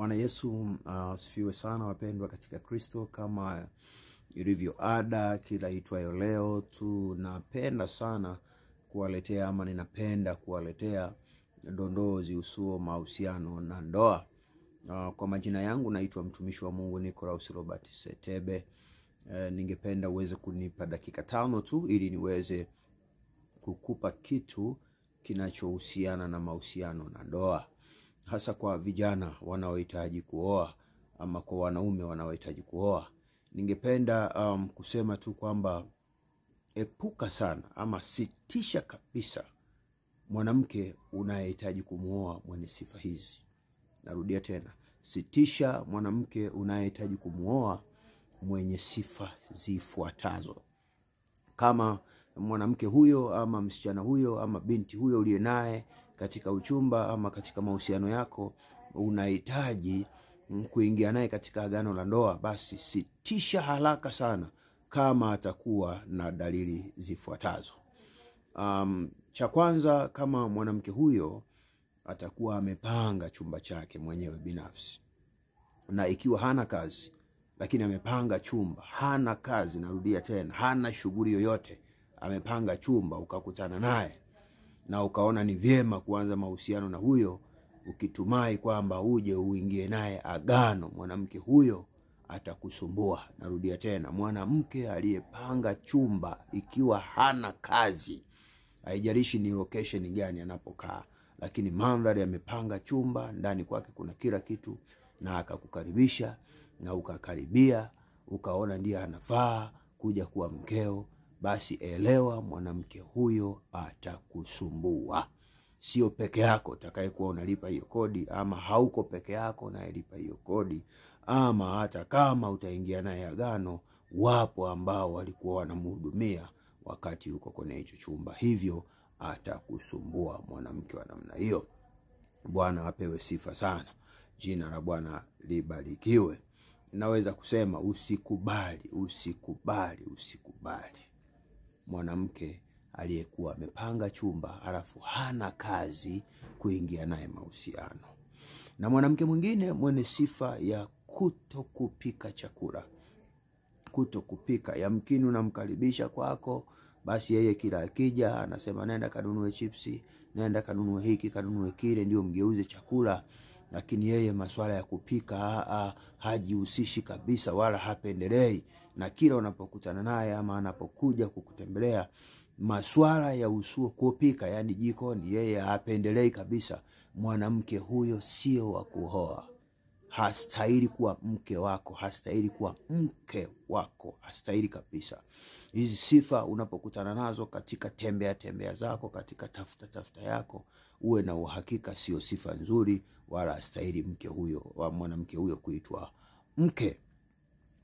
Bwana Yesu asifiwe sana wapendwa katika Kristo. Kama ilivyo ada kila itwayo leo, tunapenda sana kuwaletea ama ninapenda kuwaletea dondoo zihusuo mahusiano na ndoa. Kwa majina yangu naitwa mtumishi wa Mungu Nicholas Robert Setebe. Ningependa uweze kunipa dakika 5 tu ili niweze kukupa kitu kinachohusiana na mahusiano na ndoa, hasa kwa vijana wanaohitaji kuoa ama kwa wanaume wanaohitaji kuoa. Ningependa kusema tu kwamba epuka sana ama sitisha kabisa mwanamke unayehitaji kumuoa mwenye sifa hizi. Narudia tena, sitisha mwanamke unayehitaji kumuoa mwenye sifa zifuatazo. Kama mwanamke huyo ama msichana huyo ama binti huyo uliye naye katika uchumba ama katika mahusiano yako unahitaji kuingia naye katika agano la ndoa, basi sitisha haraka sana kama atakuwa na dalili zifuatazo. Cha kwanza, kama mwanamke huyo atakuwa amepanga chumba chake mwenyewe binafsi, na ikiwa hana kazi lakini amepanga chumba, hana kazi, narudia tena, hana shughuli yoyote, amepanga chumba, ukakutana naye na ukaona ni vyema kuanza mahusiano na huyo ukitumai kwamba uje uingie naye agano, mwanamke huyo atakusumbua. Narudia tena, mwanamke aliyepanga chumba ikiwa hana kazi, haijalishi ni location gani anapokaa, lakini mandhari amepanga chumba, ndani kwake kuna kila kitu, na akakukaribisha na ukakaribia, ukaona ndiye anafaa kuja kuwa mkeo, basi elewa mwanamke huyo atakusumbua. Sio peke yako utakayekuwa unalipa hiyo kodi, ama hauko peke yako unayelipa hiyo kodi, ama hata kama utaingia naye agano, wapo ambao walikuwa wanamhudumia wakati uko kwenye hicho chumba. Hivyo atakusumbua mwanamke wa namna hiyo. Bwana apewe sifa sana. Jina la Bwana libarikiwe. Naweza kusema usikubali mwanamke aliyekuwa amepanga chumba alafu hana kazi kuingia naye mahusiano. Na mwanamke mwingine mwenye sifa ya kutokupika chakula. Kutokupika, yamkini unamkaribisha kwako, basi yeye kila akija anasema nenda kanunue chipsi, nenda kanunue hiki, kanunue kile, ndio mgeuze chakula. Lakini yeye masuala ya kupika hajihusishi kabisa, wala hapendelei. Na kila unapokutana naye ama anapokuja kukutembelea, masuala ya usuo kupika, yani jikoni, yeye hapendelei kabisa. Mwanamke huyo sio wa kuoa. Hastahili kuwa mke wako, hastahili kuwa mke wako, hastahili kabisa. Hizi sifa unapokutana nazo katika tembea zako, katika tafuta yako, uwe na uhakika sio sifa nzuri, wala hastahili mke huyo wa mwanamke huyo kuitwa mke.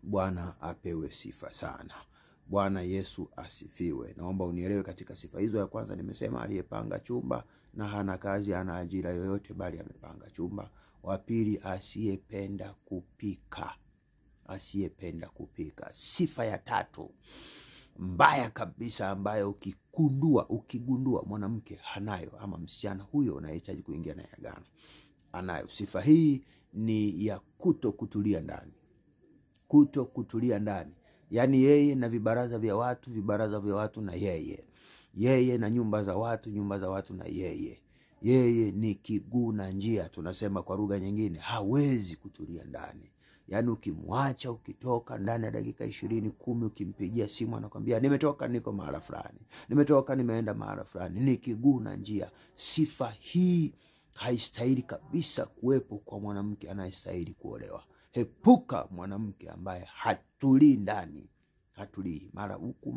Bwana apewe sifa sana. Bwana Yesu asifiwe. Naomba unielewe katika sifa hizo. Ya kwanza nimesema aliyepanga chumba na hana kazi, hana ajira yoyote, bali amepanga chumba. Wa pili, asiyependa kupika. Asiyependa kupika. Sifa ya tatu mbaya kabisa, ambayo ukigundua mwanamke hanayo ama msichana huyo unahitaji kuingia naye agano anayo, sifa hii ni ya kutokutulia ndani. Kutokutulia ndani, yani yeye na vibaraza vya watu na yeye na nyumba za watu na yeye ni kiguna njia, tunasema kwa lugha nyingine, hawezi kutulia ndani. Yani ukimwacha ukitoka ndani ya dakika 20-10, ukimpigia simu anakuambia nimetoka, niko mahali fulani, nimetoka, nimeenda mahali fulani, ni kiguna njia. Sifa hii haistahili kabisa kuwepo kwa mwanamke anayestahili kuolewa. Hepuka mwanamke ambaye hatulii ndani, hatulii, mara huku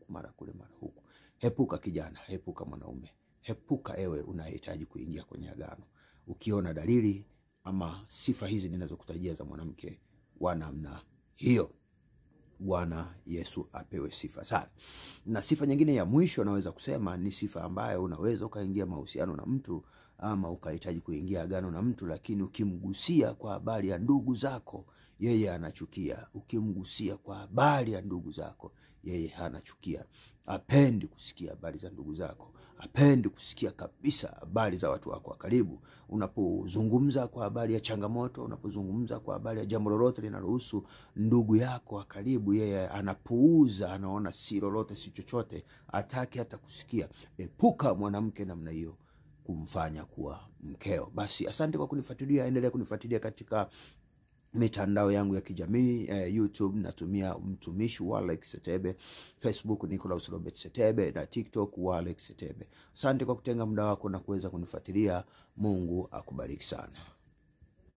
mara kule mara huku. Hepuka kijana, hepuka mwanaume, hepuka ewe unahitaji kuingia kwenye agano. Ukiona dalili ama sifa hizi ninazokutajia za mwanamke wa namna hiyo, Bwana Yesu apewe sifa sana. Na sifa nyingine ya mwisho naweza kusema ni sifa ambayo unaweza ukaingia mahusiano na mtu ama ukahitaji kuingia agano na mtu, lakini ukimgusia kwa habari ya ndugu zako, yeye anachukia. Ukimgusia kwa habari ya ndugu zako, yeye anachukia. Hapendi kusikia habari za ndugu zako, hapendi kusikia kabisa habari za watu wako wa karibu. Unapozungumza kwa habari ya changamoto, unapozungumza kwa habari ya jambo lolote linalohusu ndugu yako wa karibu, yeye anapuuza, anaona si lolote, si chochote, hataki hata kusikia. Epuka mwanamke namna hiyo kumfanya kuwa mkeo. Basi asante kwa kunifuatilia, endelea kunifuatilia katika mitandao yangu ya kijamii. YouTube natumia mtumishi Walex Setebe, Facebook Nicholas Robert Setebe, na TikTok Walex Setebe. Asante kwa kutenga muda wako na kuweza kunifuatilia. Mungu akubariki sana.